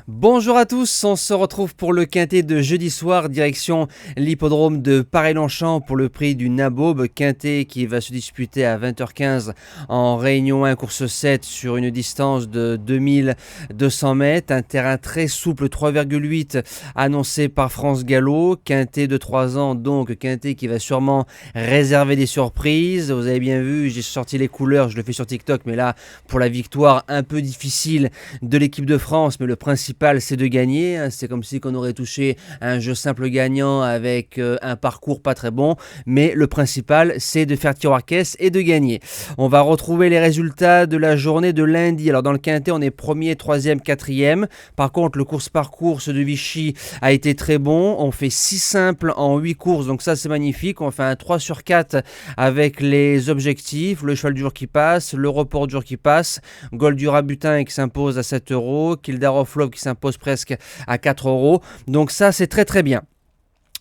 Bonjour à tous, on se retrouve pour le quintet de jeudi soir, direction l'hippodrome de Paray-Longchamp pour le prix du Nabob, quintet qui va se disputer à 20h15 en Réunion 1, course 7 sur une distance de 2200 mètres, un terrain très souple, 3,8 annoncé par France Gallo, quintet de 3 ans donc, quintet qui va sûrement réserver des surprises. Vous avez bien vu, j'ai sorti les couleurs, je le fais sur TikTok, mais là pour la victoire un peu difficile de l'équipe de France, mais le principal c'est de gagner. C'est comme si on aurait touché un jeu simple gagnant avec un parcours pas très bon, mais le principal c'est de faire tiroir caisse et de gagner. On va retrouver les résultats de la journée de lundi. Alors dans le quintet on est premier, troisième, quatrième. Par contre le course-parcours de Vichy a été très bon. On fait 6 simples en 8 courses, donc ça c'est magnifique. On fait un 3 sur 4 avec les objectifs, le cheval du jour qui passe, le report du jour qui passe, Gold du Rabutin qui s'impose à 7 euros, Kildare of Love qui s'impose presque à 4 euros. Donc ça c'est très très bien.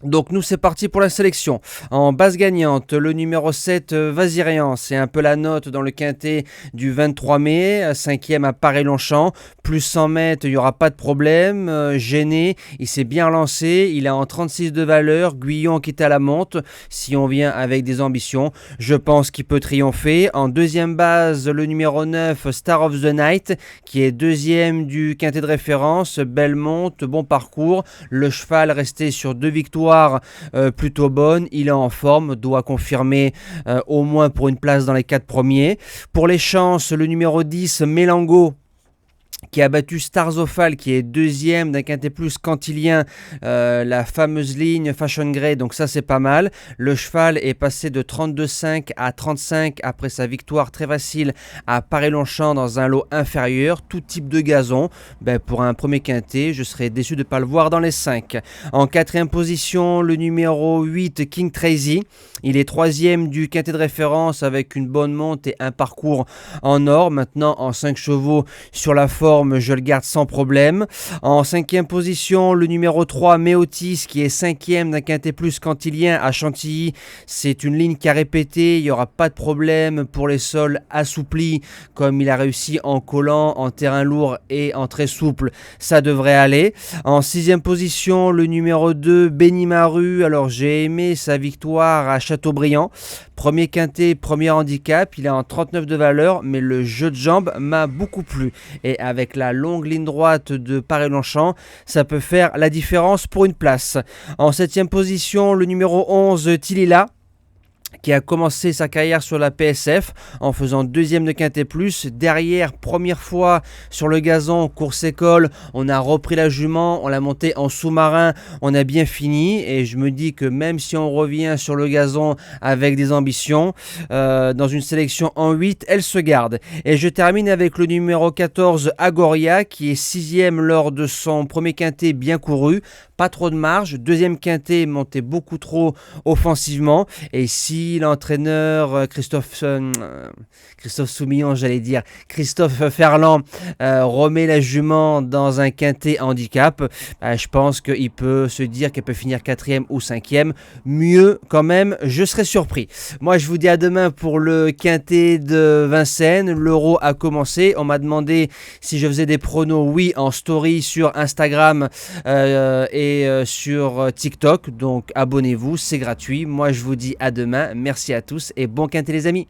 Donc nous c'est parti pour la sélection. En base gagnante, le numéro 7 Vazirian, c'est un peu la note dans le quintet du 23 mai, 5e à Paray-Longchamp, plus 100 mètres, il n'y aura pas de problème, gêné, il s'est bien lancé, il est en 36 de valeur, Guyon qui est à la monte, si on vient avec des ambitions, je pense qu'il peut triompher. En deuxième base, le numéro 9 Star of the Night, qui est deuxième du quintet de référence, belle monte, bon parcours, le cheval resté sur 2 victoires plutôt bonne, il est en forme, doit confirmer au moins pour une place dans les 4 premiers. Pour les chances, le numéro 10 Mélango qui a battu Starzofal, qui est deuxième d'un quintet plus cantilien, la fameuse ligne Fashion Grey, donc ça c'est pas mal. Le cheval est passé de 32,5 à 35 après sa victoire très facile à Paray-Longchamp dans un lot inférieur, tout type de gazon. Pour un premier quintet, je serais déçu de ne pas le voir dans les 5. En quatrième position, le numéro 8 King Tracy, il est troisième du quintet de référence avec une bonne monte et un parcours en or. Maintenant en 5 chevaux sur la forme, je le garde sans problème. En cinquième position, le numéro 3 Méotis, qui est cinquième d'un quintet plus cantilien à Chantilly. C'est une ligne qui a répété, il n'y aura pas de problème pour les sols assouplis comme il a réussi en collant, en terrain lourd et en très souple, ça devrait aller. En sixième position, le numéro 2 Benimaru, alors j'ai aimé sa victoire à Châteaubriand. Premier quintet, premier handicap, il est en 39 de valeur, mais le jeu de jambes m'a beaucoup plu. Et avec la longue ligne droite de Paray-Longchamp, ça peut faire la différence pour une place. En septième position, le numéro 11 Tilila, qui a commencé sa carrière sur la PSF en faisant deuxième de quintet plus. Derrière, première fois sur le gazon, course école, on a repris la jument, on l'a montée en sous-marin, on a bien fini et je me dis que même si on revient sur le gazon avec des ambitions, dans une sélection en 8, elle se garde. Et je termine avec le numéro 14 Agoria, qui est sixième lors de son premier quintet bien couru, pas trop de marge, deuxième quintet monté beaucoup trop offensivement, et si l'entraîneur Christophe Soumillon, Christophe Ferland remet la jument dans un quintet handicap, je pense qu'il peut se dire qu'elle peut finir quatrième ou cinquième, mieux quand même, je serais surpris. Moi je vous dis à demain pour le quintet de Vincennes. L'Euro a commencé, on m'a demandé si je faisais des pronos, oui, en story sur Instagram et sur TikTok, donc abonnez-vous, c'est gratuit. Moi je vous dis à demain, merci à tous et bon quintet les amis.